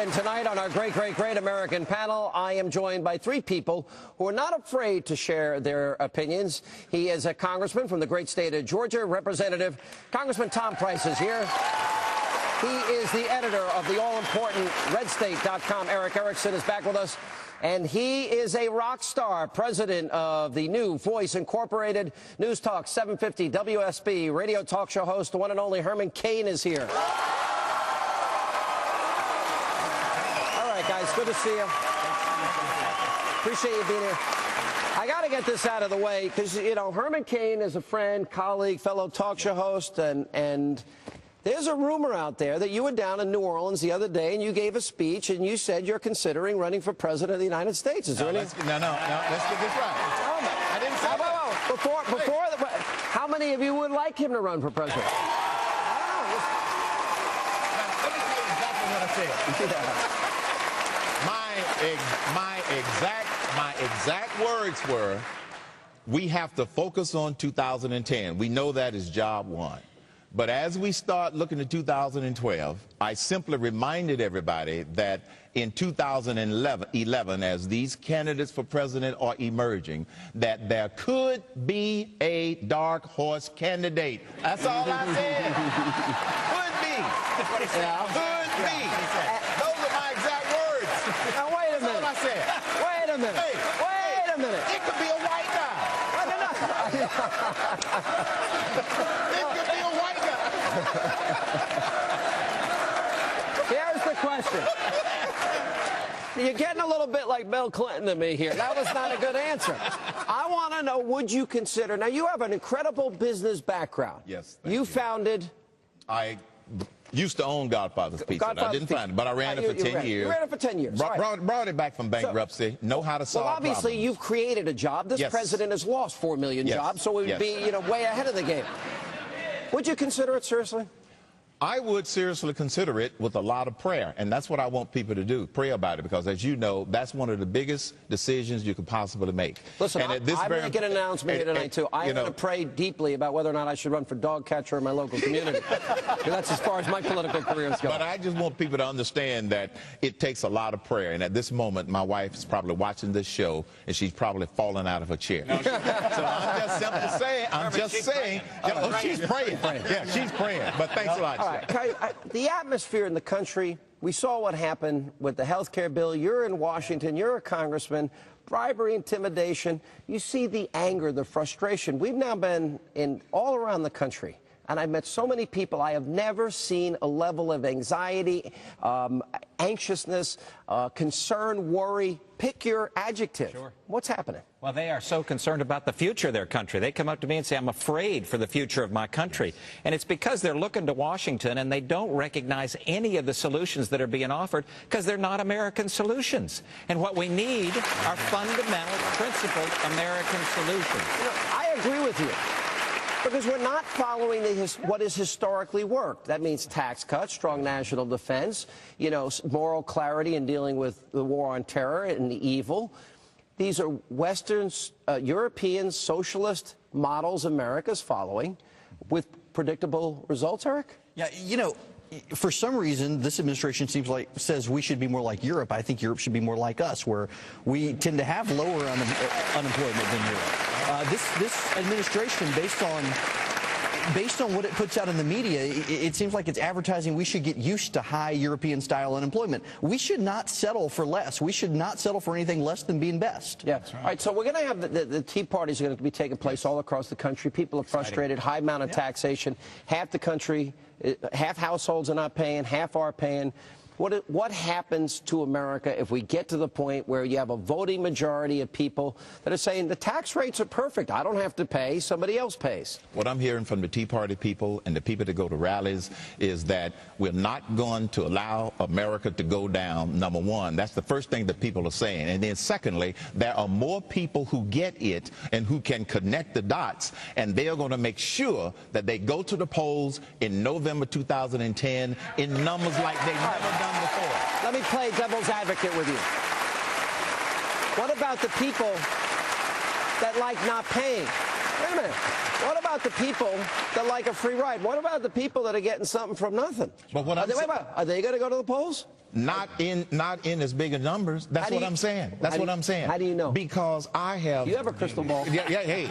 And tonight on our great American panel, I am joined by three people who are not afraid to share their opinions. He is a congressman from the great state of Georgia, Representative Congressman Tom Price is here. He is the editor of the all-important RedState.com. Eric Erickson is back with us. And he is a rock star, president of the new Voice Incorporated News Talk 750 WSB radio talk show host. The one and only Herman Cain is here. All right, guys, good to see you. Appreciate you being here. I got to get this out of the way because, you know, Herman Cain is a friend, colleague, fellow talk show host, and there's a rumor out there that you were down in New Orleans the other day and you gave a speech and you said you're considering running for president of the United States. Is there any? Let's get this right. I didn't say that. Before, how many of you would like him to run for president? Let me tell you exactly what I said. My exact words were, we have to focus on 2010. We know that is job one. But as we start looking at 2012, I simply reminded everybody that in 2011, as these candidates for president are emerging, that there could be a dark horse candidate. That's all I said. Could be. Could be. Those are my exact words. Now, wait a minute. That's all I said. Wait a minute. Wait a minute. It could be a white guy. It could be a white guy. Here's the question. You're getting a little bit like Bill Clinton to me here. That was not a good answer. I want to know, would you consider, now you have an incredible business background. Yes. You founded. I used to own Godfather's Pizza. I didn't find it, but I ran it for 10 years. You ran it for 10 years. Brought it back from bankruptcy. Know how to solve problems. Well, obviously, you've created a job. This president has lost 4 million jobs, so it would be, you know, way ahead of the game. Would you consider it seriously? I would seriously consider it with a lot of prayer, and that's what I want people to do, pray about it, because as you know, that's one of the biggest decisions you could possibly make. Listen, I'm making an announcement here tonight, too. I'm going to pray deeply about whether or not I should run for dog catcher in my local community. That's as far as my political career is going. But I just want people to understand that it takes a lot of prayer, and at this moment, my wife is probably watching this show, and she's probably falling out of her chair. No, so I'm just simply saying, she's praying. Yeah, she's praying. But thanks a lot. All right. The atmosphere in the country, we saw what happened with the health care bill. You're in Washington. You're a congressman. Bribery, intimidation. You see the anger, the frustration. We've now been all around the country, and I've met so many people. I have never seen a level of anxiety, anxiousness, concern, worry. Pick your adjective. Sure. What's happening? Well, they are so concerned about the future of their country. They come up to me and say, I'm afraid for the future of my country. And it's because they're looking to Washington and they don't recognize any of the solutions that are being offered because they're not American solutions. And what we need are fundamental, principled American solutions. You know, I agree with you. Because we're not following what has historically worked. That means tax cuts, strong national defense, you know, moral clarity in dealing with the war on terror and the evil. These are Western, European socialist models America's following with predictable results, Eric? Yeah, you know, for some reason, this administration says we should be more like Europe. I think Europe should be more like us, where we tend to have lower unemployment than Europe. This administration, based on what it puts out in the media, it seems like it's advertising we should get used to high European-style unemployment. We should not settle for less. We should not settle for anything less than being best. Yeah. Right. All right, so we're going to have the Tea Parties are going to be taking place all across the country. People are frustrated, high amount of taxation. Half the country, half households are not paying, half are paying. What happens to America if we get to the point where you have a voting majority of people that are saying the tax rates are perfect, I don't have to pay, somebody else pays? What I'm hearing from the Tea Party people and the people that go to rallies is that we're not going to allow America to go down, number one. That's the first thing that people are saying. And then secondly, there are more people who get it and who can connect the dots, and they're going to make sure that they go to the polls in November 2010 in numbers like they've never done before. Let me play devil's advocate with you. What about the people that like not paying? Wait a minute. What about the people that like a free ride? What about the people that are getting something from nothing? But what Are they going to go to the polls? Not in as big a numbers. That's what I'm saying. That's what I'm saying. How do you know? Because I have. You have a crystal ball. Yeah. Hey,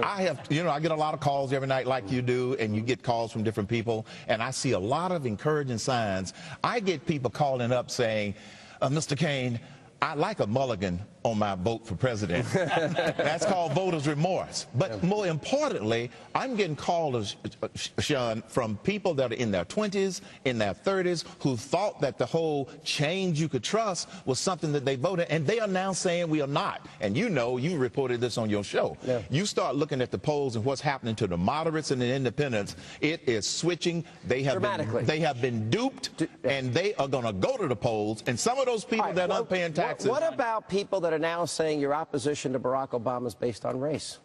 I have. I get a lot of calls every night, like you do, and you get calls from different people, and I see a lot of encouraging signs. I get people calling up saying, "Mr. Kaine, I like a mulligan on my vote for president." That's called voter's remorse. But more importantly, I'm getting calls, Sean, from people that are in their 20s, in their 30s, who thought that the whole change you could trust was something that they voted, and they are now saying we are not. And you reported this on your show. Yeah. You start looking at the polls and what's happening to the moderates and the independents, it is switching. They have been duped, and they are going to go to the polls. And some of those people that aren't paying taxes. What about people that are now saying your opposition to Barack Obama is based on race?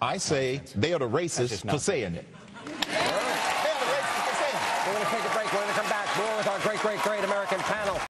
I say they are the racists for saying it.